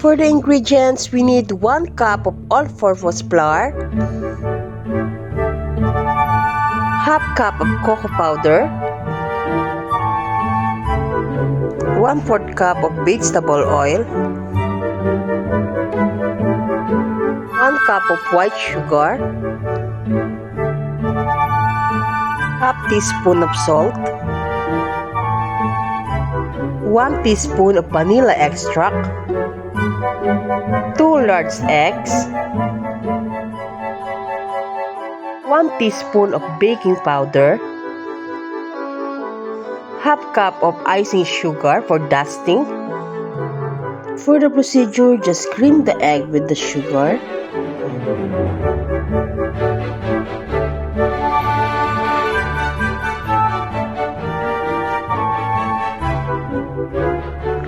For the ingredients, we need 1 cup of all-purpose flour, half cup of cocoa powder, 1/4 cup of vegetable oil, 1 cup of white sugar, half teaspoon of salt, 1 teaspoon of vanilla extract, 2 large eggs, 1 teaspoon of baking powder, half cup of icing sugar for dusting. For the procedure, just cream the egg with the sugar.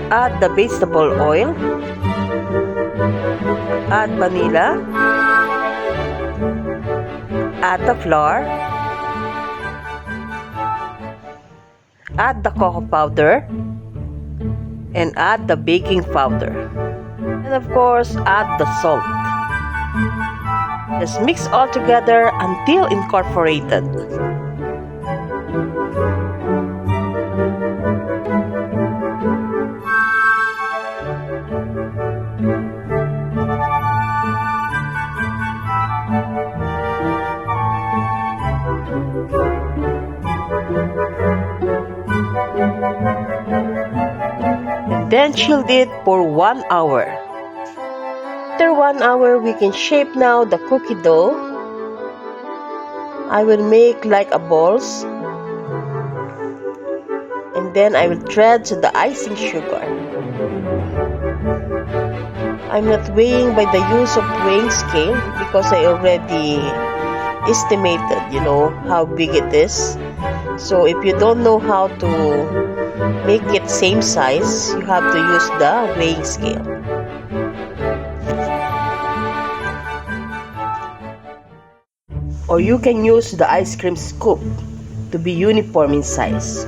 Add the vegetable oil. Add vanilla. Add the flour. Add the cocoa powder. And add the baking powder. And of course, add the salt. Just mix all together until incorporated. Then chilled it for 1 hour. After 1 hour, we can shape now the cookie dough. I will make like a balls. And then I will thread the icing sugar. I'm not weighing by the use of weighing scale because I already estimated, how big it is. So if you don't know how to make it same size, you have to use the weighing scale. Or you can use the ice cream scoop to be uniform in size.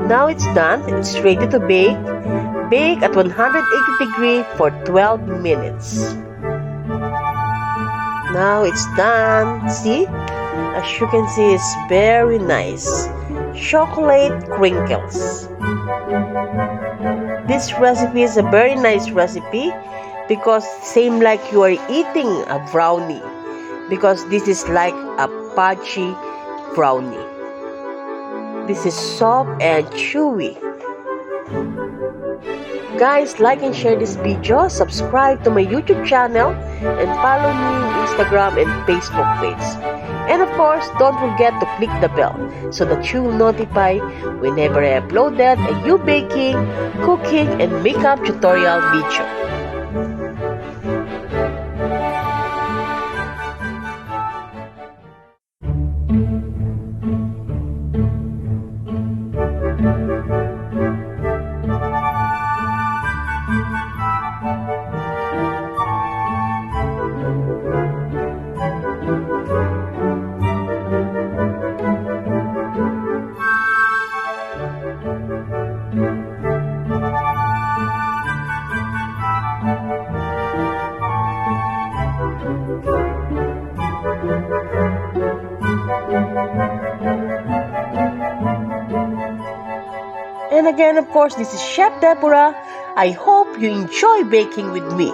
Now it's done. It's ready to bake. Bake at 180 degrees for 12 minutes. Now it's done. See? As you can see, it's very nice. Chocolate crinkles. This recipe is a very nice recipe because same like you are eating a brownie. Because this is like a fudgy brownie. This is soft and chewy. Guys, like and share this video, subscribe to my YouTube channel, and follow me on Instagram and Facebook page. And of course, don't forget to click the bell so that you will notify whenever I uploaded a new baking, cooking, and makeup tutorial video. And again, of course, this is Chef Deborah. I hope you enjoy baking with me.